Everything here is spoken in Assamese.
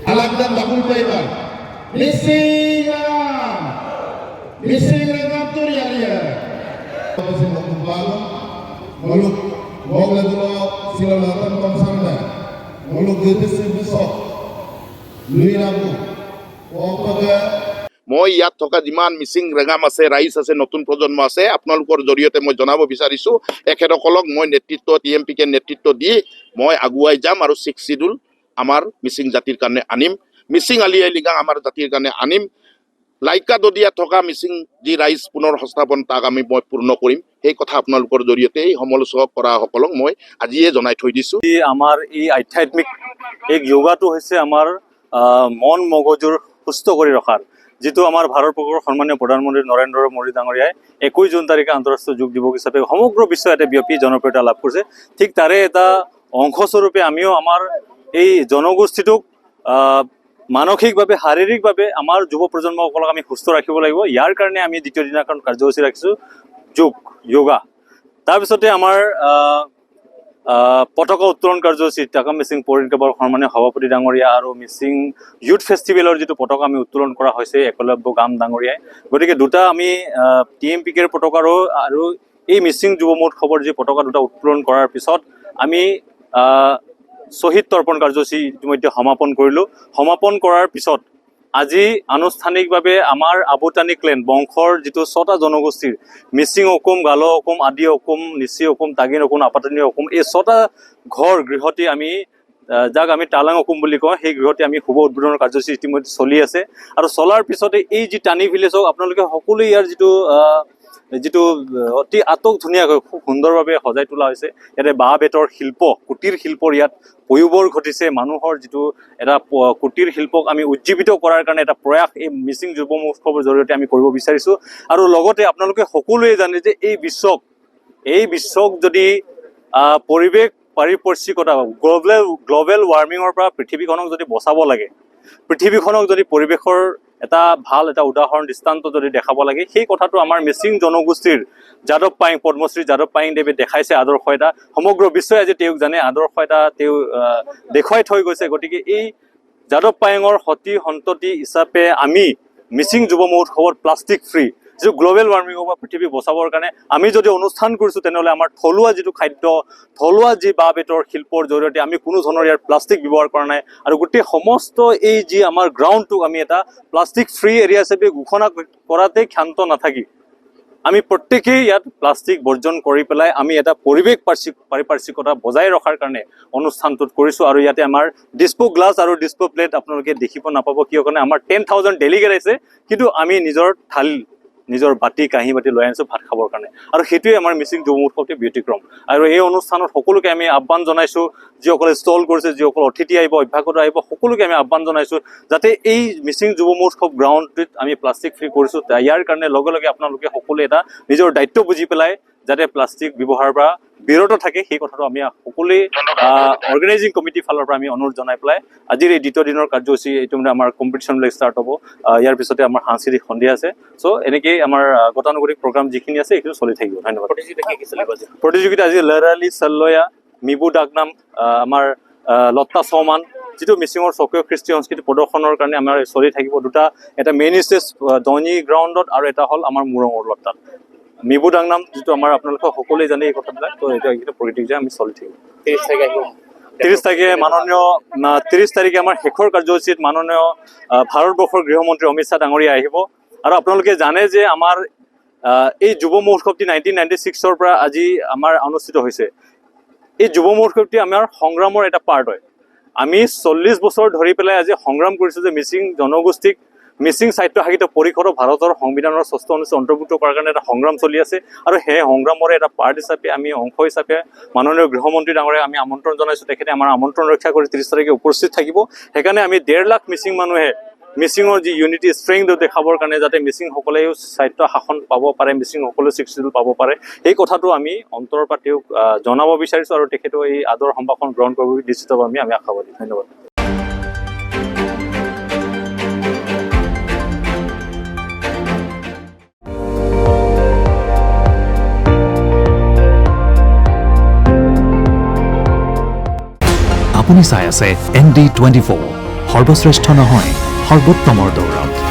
Alagdan bakul paiba. Missing tu ya. Kasi magkumpalo, muluk mogla dulu silalatan komsanda, muluk getis besok, lui rabu, opaga. মই ইয়াত থকা যিমান মিচিং ৰেঙাম আছে ৰাইজ আছে নতুন প্ৰজন্ম আছে আপোনালোকৰ জৰিয়তে মই জনাব বিচাৰিছোঁ এখেতসকলক মই নেতৃত্ব টিএমপিকে নেতৃত্ব দি মই আগুৱাই যাম আৰু 6 শিডিউল আমাৰ মিচিং জাতিৰ কাৰণে আনিম মিচিং আলি আই লৃগাং আমাৰ জাতিৰ কাৰণে আনিম লাইকা দদিয়া থকা মিচিং যি ৰাইজ পুনৰ সংস্থাপন তাক আমি মই পূৰ্ণ কৰিম এই কথা আপোনালোকৰ জৰিয়তে এই সমালোচক কৰাসকলক মই আজিয়ে জনাই থৈ দিছোঁ আমাৰ এই আধ্যাত্মিক এই যোগাটো হৈছে আমাৰ মন মগজুৰ সুস্থ কৰি ৰখাৰ যিটো আমাৰ ভাৰতবৰ্ষৰ সন্মানীয় প্ৰধানমন্ত্ৰী নৰেন্দ্ৰ মোদী ডাঙৰীয়াই 21 জুন তাৰিখে আন্তঃৰাষ্ট্ৰীয় যোগ দিৱস হিচাপে সমগ্ৰ বিশ্বতে ব্যাপী জনপ্ৰিয়তা লাভ কৰিছে ঠিক তাৰে এটা অংশস্বৰূপে আমিও আমাৰ এই জনগোষ্ঠীটোক মানসিকভাৱে শাৰীৰিকভাৱে আমাৰ যুৱ প্ৰজন্মসকলক আমি সুস্থ ৰাখিব লাগিব ইয়াৰ কাৰণে আমি দ্বিতীয় দিনাখন কাৰ্যসূচী ৰাখিছোঁ যোগ যোগা তাৰপিছতে আমাৰ পতাকা উত্তোলন কাৰ্যসূচী টাকাম মিচিং পৌৰ নিগমৰ সন্মানীয় সভাপতি ডাঙৰীয়া আৰু মিচিং ইউথ ফেষ্টিভেলৰ যিটো পতাকা আমি উত্তোলন কৰা হৈছে একলব্য গাম ডাঙৰীয়াই গতিকে দুটা আমি টিএমপিকেৰ পতাকাৰো আৰু এই মিচিং যুৱ মহোৎসৱৰ যি পতাকা দুটা উত্তোলন কৰাৰ পিছত আমি শ্বহীদ তৰ্পণ কাৰ্যসূচী ইতিমধ্যে সমাপন কৰিলোঁ সমাপন কৰাৰ পিছত আজি আনুষ্ঠানিকভাৱে আমাৰ আবুতানি ক্লেন বংশৰ যিটো 6টা জনগোষ্ঠীৰ মিচিং অকুম গালো অকুম আদি অকুম নিচি অকুম তাগিন অকুম আপাতানি অকুম এই 6টা ঘৰ গৃহটি আমি যাক আমি টালাং অকুম বুলি কওঁ সেই গৃহটি আমি শুভ উদ্বোধনৰ কাৰ্যসূচী ইতিমধ্যে চলি আছে আৰু চলাৰ পিছতে এই যি টানি ভিলেজক আপোনালোকে সকলোৱে ইয়াৰ যিটো অতি আটক ধুনীয়াকৈ খুব সুন্দৰভাৱে সজাই তোলা হৈছে ইয়াতে বাঁহ বেতৰ শিল্প কুটিৰ শিল্পৰ ইয়াত পয়োবৰ ঘটিছে মানুহৰ যিটো এটা কুটিৰ শিল্পক আমি উজ্জীৱিত কৰাৰ কাৰণে এটা প্ৰয়াস এই মিচিং যুৱ মহোৎসৱৰ জৰিয়তে আমি কৰিব বিচাৰিছোঁ আৰু লগতে আপোনালোকে সকলোৱে জানে যে এই বিশ্বক যদি পৰিৱেশ পাৰিপাৰ্শ্বিকতা গ্ল'বেল ৱাৰ্মিঙৰ পৰা পৃথিৱীখনক যদি বচাব লাগে পৃথিৱীখনক যদি পৰিৱেশৰ এটা ভাল এটা উদাহৰণ দৃষ্টান্ত যদি দেখাব লাগে সেই কথাটো আমাৰ মিচিং জনগোষ্ঠীৰ যাদৱ পায়েং পদ্মশ্ৰী যাদৱ পায়েং দেৱে দেখাইছে আদৰ্শ এটা সমগ্ৰ বিশ্বই আজি তেওঁক জানে আদৰ্শ এটা তেওঁ দেখুৱাই থৈ গৈছে গতিকে এই যাদৱ পায়েঙৰ সতি সন্ততি হিচাপে আমি মিচিং যুৱ মহোৎসৱত প্লাষ্টিক ফ্ৰী যিটো গ্ল'বেল ৱাৰ্মিঙৰ পৰা পৃথিৱী বচাবৰ কাৰণে আমি যদি অনুষ্ঠান কৰিছোঁ তেনেহ'লে আমাৰ থলুৱা যিটো খাদ্য থলুৱা যি বাঁহ বেতৰ শিল্পৰ জৰিয়তে আমি কোনো ধৰণৰ ইয়াৰ প্লাষ্টিক ব্যৱহাৰ কৰা নাই আৰু গোটেই সমস্ত এই যি আমাৰ গ্ৰাউণ্ডটোক আমি এটা প্লাষ্টিক ফ্ৰী এৰিয়া হিচাপে ঘোষণা কৰাতে ক্ষান্ত নাথাকি আমি প্ৰত্যেকেই ইয়াত প্লাষ্টিক বৰ্জন কৰি পেলাই আমি এটা পৰিৱেশ পাৰিপাৰ্শ্বিকতা বজাই ৰখাৰ কাৰণে অনুষ্ঠানটোত কৰিছোঁ আৰু ইয়াতে আমাৰ ডিস্পো গ্লাছ আৰু ডিস্পো প্লেট আপোনালোকে দেখিব নাপাব কিয় কাৰণে আমাৰ 10,000 ডেলিগেট আছে কিন্তু আমি নিজৰ থালি নিজৰ বাটি কাঁহী বাটি লৈ আনিছোঁ ভাত খাবৰ কাৰণে আৰু সেইটোৱে আমাৰ মিচিং যুৱ মহোৎসৱৰ ব্যতিক্ৰম আৰু এই অনুষ্ঠানত সকলোকে আমি আহ্বান জনাইছোঁ যিসকলে ষ্টল কৰিছে যিসকল অতিথি আহিব অভ্যাগত আহিব সকলোকে আমি আহ্বান জনাইছোঁ যাতে এই মিচিং যুৱ মহোৎসৱ গ্ৰাউণ্ডটোত আমি প্লাষ্টিক ফ্ৰী কৰিছোঁ ইয়াৰ কাৰণে লগে লগে আপোনালোকে সকলোৱে এটা নিজৰ দায়িত্ব বুজি পেলাই যাতে প্লাষ্টিক ব্যৱহাৰৰ পৰা বিৰত থাকে সেই কথাটো আমি সকলোৱে অৰ্গেনাইজিং কমিটিৰ ফালৰ পৰা আমি অনুৰোধ জনাই পেলাই আজিৰ এই দ্বিতীয় দিনৰ কাৰ্যসূচী এইটো মানে আমাৰ কম্পিটিশ্যনবিলাক ষ্টাৰ্ট হ'ব ইয়াৰ পিছতে আমাৰ সাংস্কৃতিক সন্ধিয়া আছে চ' এনেকেই আমাৰ গতানুগতিক প্ৰগ্ৰাম যিখিনি আছে সেইখিনি চলি থাকিব ধন্যবাদ প্ৰতিযোগিতা আজি লৰালি চল্লয়া মিবু ডাকনাম আমাৰ লত্তা চৌমান যিটো মিচিঙৰ স্বকীয় কৃষ্টি সংস্কৃতি প্ৰদৰ্শনৰ কাৰণে আমাৰ চলি থাকিব দুটা, এটা মেইন ষ্টেজ দঙি গ্ৰাউণ্ডত আৰু এটা হ'ল আমাৰ মুৰঙৰ তাত মিবু ডাংনাম, যিটো আমাৰ আপোনালোকে সকলোৱে জানে এই কথাবিলাক। তো এতিয়া এইটো পলিটিক্স আমি চলি থাকিব। 30 তাৰিখে আমাৰ শেষৰ কাৰ্যসূচীত মাননীয় ভাৰতবৰ্ষৰ গৃহমন্ত্ৰী অমিত শ্বাহ ডাঙৰীয়া আহিব। আৰু আপোনালোকে জানে যে আমাৰ এই যুৱ মহোৎসৱটি 1996 পৰা আজি আমাৰ অনুষ্ঠিত হৈছে। এই যুৱ মহোৎসৱটি আমাৰ সংগ্ৰামৰ এটা পাৰ্ট হয়। আমি 40 বছৰ ধৰি পেলাই আজি সংগ্ৰাম কৰিছোঁ যে মিচিং জনগোষ্ঠীক মিচিং সাহিত্য সাহিত্য পৰিষদৰ ভাৰতৰ সংবিধানৰ 6ষ্ঠ অনুচ্ছেদ অন্তৰ্ভুক্ত কৰাৰ কাৰণে এটা সংগ্ৰাম চলি আছে। আৰু সেই সংগ্ৰামৰে এটা পাৰ্ট হিচাপে আমি অংশ হিচাপে মাননীয় গৃহমন্ত্ৰী ডাঙৰীয়াক আমি আমন্ত্ৰণ জনাইছোঁ। তেখেতে আমাৰ আমন্ত্ৰণ ৰক্ষা কৰি 30 তাৰিখে উপস্থিত থাকিব। সেইকাৰণে আমি 1.5 লাখ মিচিং মানুহে মিচিঙৰ যি ইউনিটি ষ্ট্ৰেংথ দেখাবৰ কাৰণে যাতে মিচিংসকলেও সাহিত্য শাসন পাব পাৰে, মিচিংসকলেও 6 শিডিউল পাব পাৰে, এই কথাটো আমি অন্তৰৰ পৰা তেওঁক জনাব বিচাৰিছোঁ। আৰু তেখেতেও এই আদৰ সম্ভাষণ গ্ৰহণ কৰিব নিশ্চিতভাৱে আমি আশাবাদী। ধন্যবাদ। আপুনি চাই আছে ND24, সৰ্বশ্ৰেষ্ঠ নহয় সৰ্বোত্তমৰ দৌৰত।